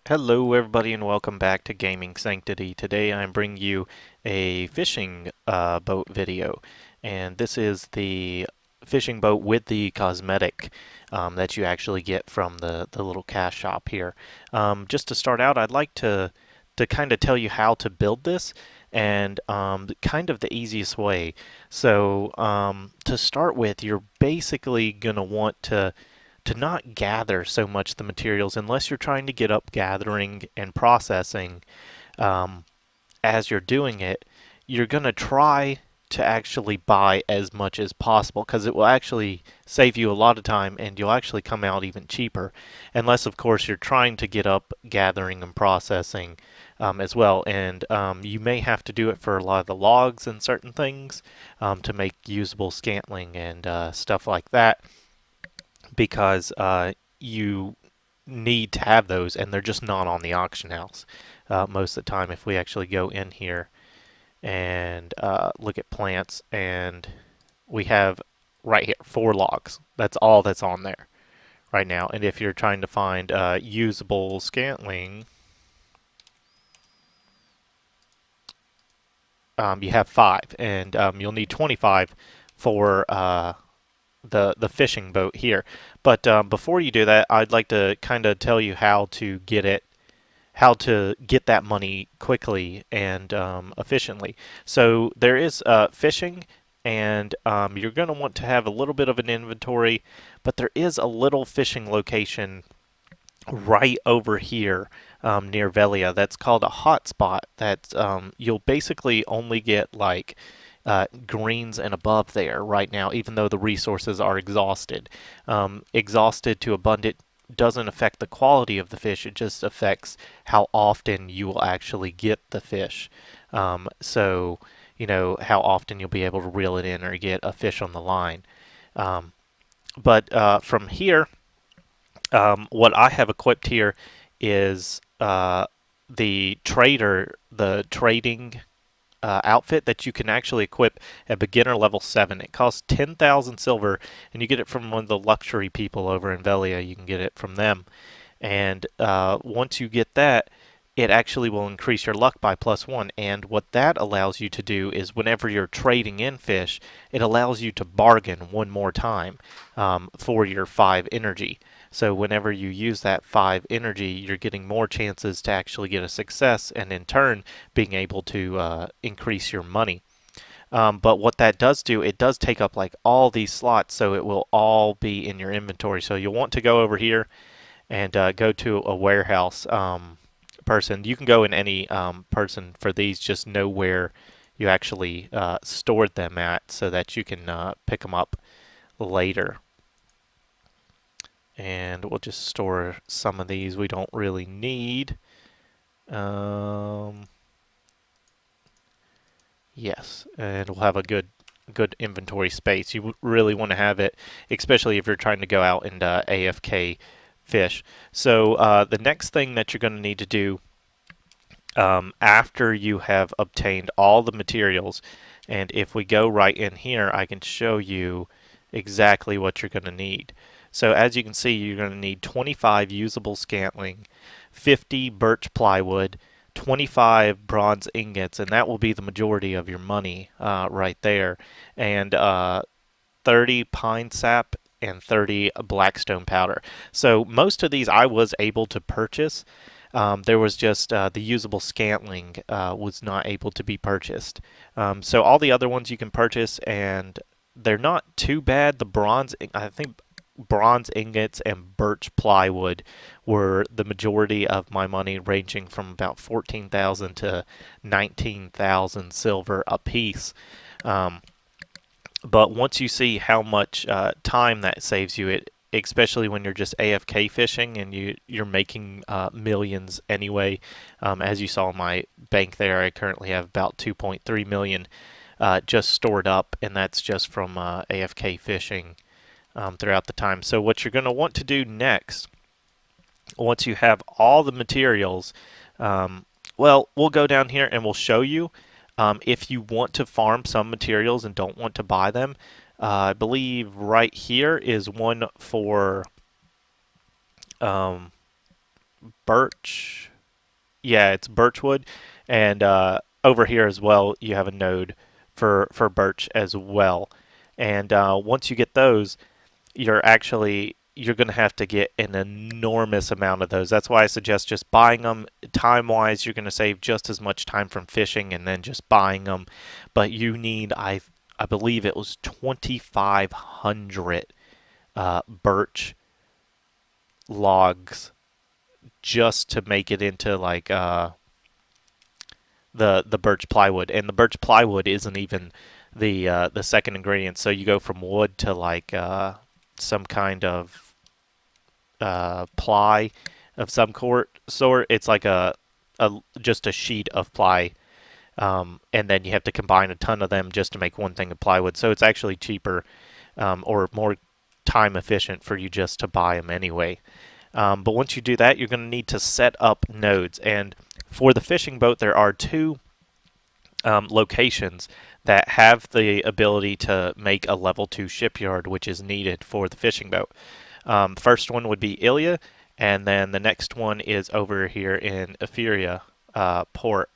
Hello everybody and welcome back to Gaming Sanctity. Today I'm bringing you a fishing boat video, and this is the fishing boat with the cosmetic that you actually get from the little cash shop here. Just to start out, I'd like to kind of tell you how to build this and kind of the easiest way. So to start with, you're basically going to want to not gather so much the materials unless you're trying to get up gathering and processing as you're doing it. You're going to try to actually buy as much as possible because it will actually save you a lot of time and you'll actually come out even cheaper, unless of course you're trying to get up gathering and processing as well. And you may have to do it for a lot of the logs and certain things to make usable scantling and stuff like that, because you need to have those, and they're just not on the auction house most of the time. If we actually go in here and look at plants, and we have right here 4 logs. That's all that's on there right now. And if you're trying to find usable scantling, you have 5, and you'll need 25 for the fishing boat here. But before you do that, I'd like to kind of tell you how to get that money quickly and efficiently. So there is fishing, and you're going to want to have a little bit of an inventory, but there is a little fishing location right over here near Velia that's called a hotspot. That you'll basically only get like greens and above there right now, even though the resources are exhausted. Exhausted to abundant doesn't affect the quality of the fish, it just affects how often you will actually get the fish. So, you know, how often you'll be able to reel it in or get a fish on the line. But from here, what I have equipped here is the trading outfit that you can actually equip at beginner level 7. It costs 10,000 silver, and you get it from one of the luxury people over in Velia. You can get it from them. And once you get that, it actually will increase your luck by +1. And what that allows you to do is whenever you're trading in fish, it allows you to bargain one more time for your 5 energy. So whenever you use that 5 energy, you're getting more chances to actually get a success, and in turn being able to increase your money. But what that does do, it does take up like all these slots, so it will all be in your inventory. So you'll want to go over here and go to a warehouse person. You can go in any person for these, just know where you actually stored them at so that you can pick them up later. And we'll just store some of these we don't really need. Yes, and we'll have a good inventory space. You really want to have it, especially if you're trying to go out and AFK fish. So the next thing that you're going to need to do after you have obtained all the materials, and if we go right in here, I can show you exactly what you're going to need. So as you can see, you're going to need 25 usable scantling, 50 birch plywood, 25 bronze ingots, and that will be the majority of your money right there, and 30 pine sap and 30 blackstone powder. So most of these I was able to purchase. There was just the usable scantling was not able to be purchased. So all the other ones you can purchase, and they're not too bad. The bronze, I think bronze ingots and birch plywood were the majority of my money, ranging from about 14,000 to 19,000 silver a piece. But once you see how much time that saves you, it especially when you're just AFK fishing and you're making millions anyway. As you saw in my bank there, I currently have about 2.3 million just stored up, and that's just from AFK fishing throughout the time. So what you're going to want to do next, once you have all the materials, well, we'll go down here and we'll show you if you want to farm some materials and don't want to buy them. I believe right here is one for birch. Yeah, it's birchwood, and over here as well, you have a node for birch as well. And once you get those, you're going to have to get an enormous amount of those. That's why I suggest just buying them. Time wise, you're going to save just as much time from fishing and then just buying them. But you need, I believe it was 2,500 birch logs just to make it into like the birch plywood, and the birch plywood isn't even the second ingredient. So you go from wood to like some kind of ply of some sort. It's like a just a sheet of ply, and then you have to combine a ton of them just to make one thing of plywood. So it's actually cheaper or more time efficient for you just to buy them anyway. But once you do that, you're going to need to set up nodes. And for the fishing boat, there are two locations that have the ability to make a level 2 shipyard, which is needed for the fishing boat. First one would be Ilia, and then the next one is over here in Ephyria port.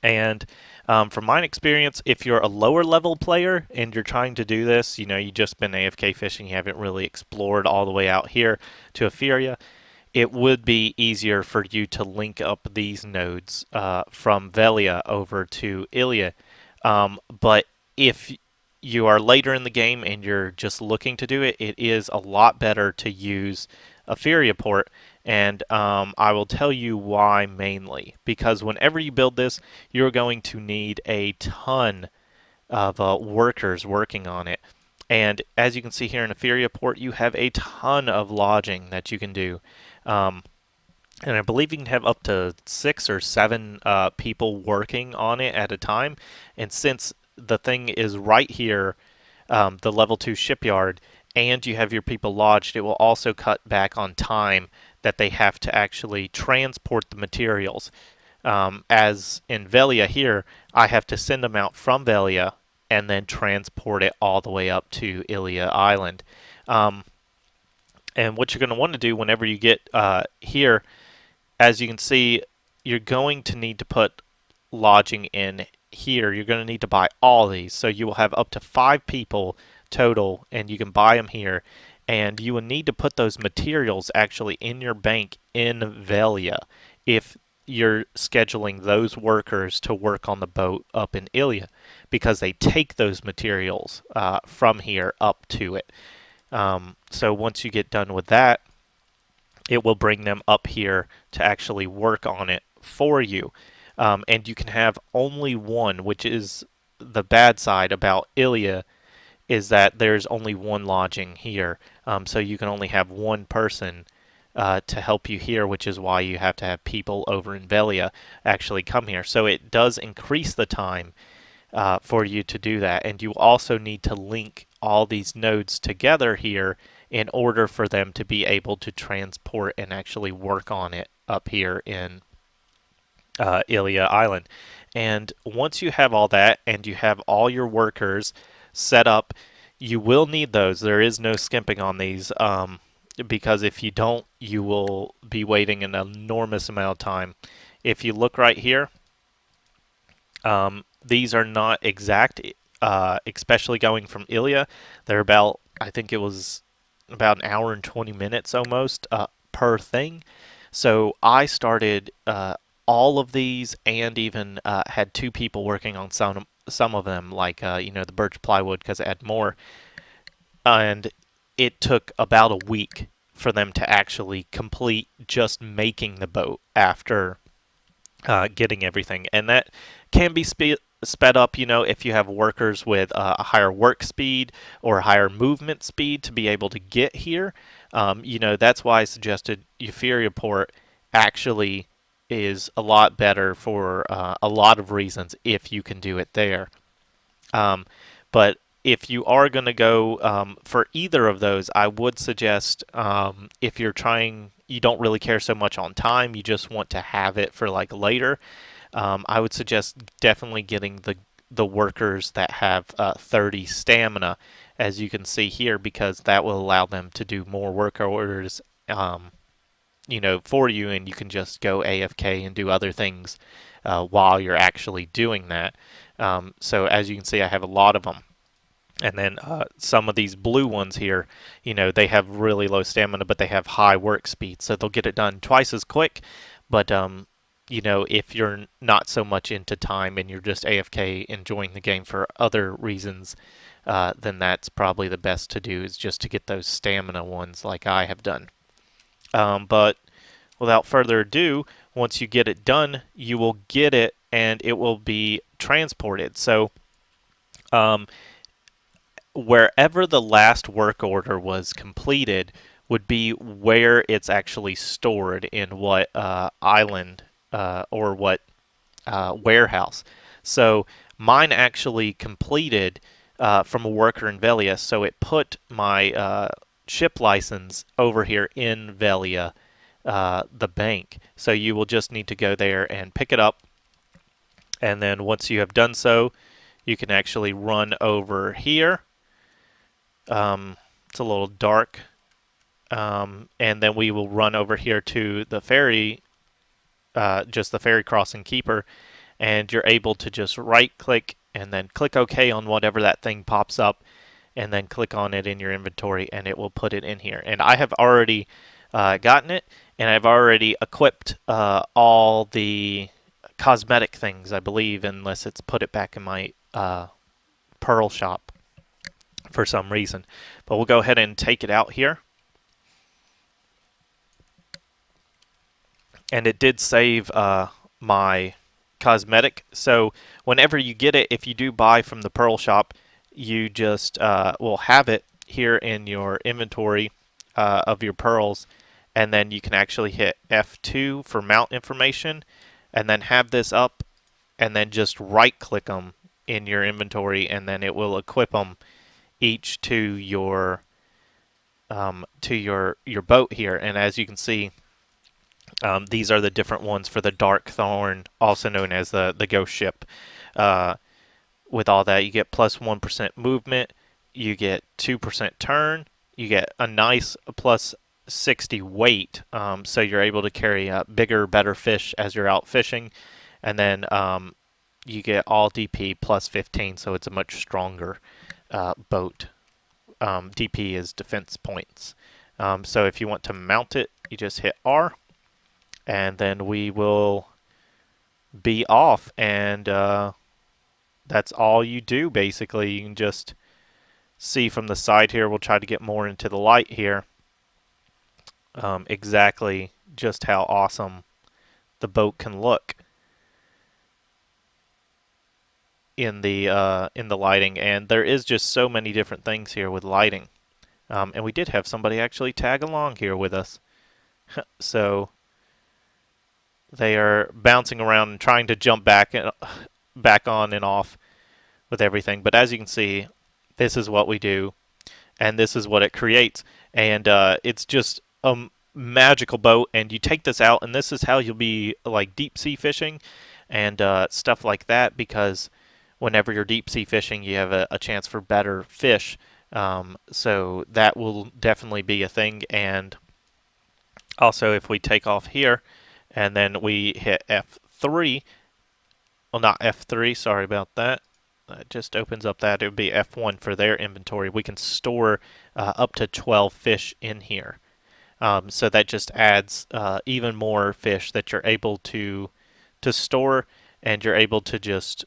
And from my experience, if you're a lower level player and you're trying to do this, you've just been AFK fishing, you haven't really explored all the way out here to Ephyria, it would be easier for you to link up these nodes from Velia over to Ilia. But if you are later in the game and you're just looking to do it, it is a lot better to use Ephyria port. And I will tell you why mainly. Because whenever you build this, you're going to need a ton of workers working on it. And as you can see here in Ephyria port, you have a ton of lodging that you can do. And I believe you can have up to 6 or 7 people working on it at a time. And since the thing is right here, the level 2 shipyard, and you have your people lodged, it will also cut back on time that they have to actually transport the materials. As in Velia here, I have to send them out from Velia and then transport it all the way up to Ilia Island. And what you're going to want to do whenever you get here, as you can see, you're going to need to put lodging in here. You're going to need to buy all these. So you will have up to 5 people total, and you can buy them here. And you will need to put those materials actually in your bank in Velia if you're scheduling those workers to work on the boat up in Ilia, because they take those materials from here up to it. So once you get done with that, it will bring them up here to actually work on it for you. And you can have only one, which is the bad side about Ilia, is that there's only one lodging here. So you can only have one person to help you here, which is why you have to have people over in Velia actually come here. So it does increase the time for you to do that. And you also need to link all these nodes together here in order for them to be able to transport and actually work on it up here in Ilia Island. And once you have all that and you have all your workers set up, you will need those. There is no skimping on these because if you don't, you will be waiting an enormous amount of time. If you look right here, these are not exact, especially going from Ilia. They're about, I think it was about an hour and 20 minutes almost per thing. So I started all of these and even had 2 people working on some of them, like the birch plywood, because it had more. And it took about a week for them to actually complete just making the boat after getting everything. And that can be sped up, if you have workers with a higher work speed or a higher movement speed to be able to get here. That's why I suggested Ephyria port actually is a lot better for a lot of reasons if you can do it there. But if you are going to go for either of those, I would suggest if you're trying, you don't really care so much on time, you just want to have it for like later, I would suggest definitely getting the workers that have 30 stamina, as you can see here, because that will allow them to do more work orders, for you, and you can just go AFK and do other things while you're actually doing that. So as you can see, I have a lot of them. And then some of these blue ones here, they have really low stamina, but they have high work speed, so they'll get it done twice as quick. But if you're not so much into time and you're just AFK enjoying the game for other reasons, then that's probably the best to do, is just to get those stamina ones like I have done. But without further ado, once you get it done, you will get it and it will be transported. So wherever the last work order was completed would be where it's actually stored, in what island or what warehouse. So mine actually completed from a worker in Velia, so it put my ship license over here in Velia, the bank. So you will just need to go there and pick it up, and then once you have done so, you can actually run over here. It's a little dark, and then we will run over here to the ferry, just the ferry crossing keeper, and you're able to just right click and then click OK on whatever that thing pops up, and then click on it in your inventory and it will put it in here. And I have already gotten it, and I've already equipped all the cosmetic things, I believe, unless it's put it back in my pearl shop for some reason. But we'll go ahead and take it out here. And it did save my cosmetic. So whenever you get it, if you do buy from the pearl shop, you just will have it here in your inventory of your pearls, and then you can actually hit F2 for mount information, and then have this up, and then just right click them in your inventory, and then it will equip them each to your boat here. And as you can see, these are the different ones for the Dark Thorn, also known as the ghost ship. With all that, you get plus 1% movement, you get 2% turn, you get a nice plus 60 weight, so you're able to carry bigger, better fish as you're out fishing. And then you get all DP plus 15, so it's a much stronger boat. DP is defense points. So if you want to mount it, you just hit R, and then we will be off. And that's all you do, basically. You can just see from the side here. We'll try to get more into the light here. Exactly just how awesome the boat can look in the lighting. And there is just so many different things here with lighting. And we did have somebody actually tag along here with us. So they are bouncing around and trying to jump back on and off with everything. But as you can see, this is what we do, and this is what it creates. And it's just a magical boat. And you take this out, and this is how you'll be like deep sea fishing and stuff like that, because whenever you're deep sea fishing, you have a chance for better fish. So that will definitely be a thing. And also, if we take off here and then we hit F3, well, not F3, sorry about that. It just opens up that. It would be F1 for their inventory. We can store up to 12 fish in here. So that just adds even more fish that you're able to store, and you're able to just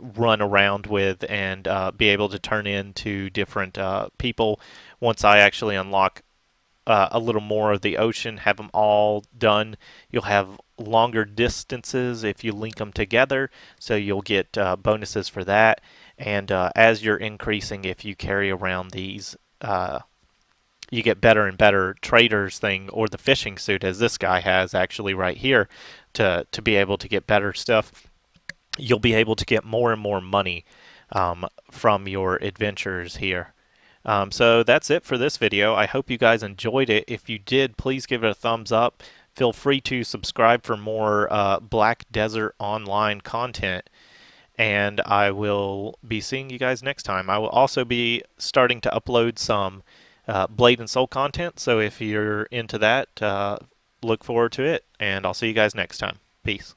run around with and be able to turn into different people. Once I actually unlock a little more of the ocean, have them all done, you'll have longer distances if you link them together, so you'll get bonuses for that. And as you're increasing, if you carry around these, you get better and better traders thing, or the fishing suit, as this guy has actually right here, to be able to get better stuff. You'll be able to get more and more money from your adventures here. So that's it for this video. I hope you guys enjoyed it. If you did, please give it a thumbs up. Feel free to subscribe for more Black Desert Online content. And I will be seeing you guys next time. I will also be starting to upload some Blade and Soul content. So if you're into that, look forward to it, and I'll see you guys next time. Peace.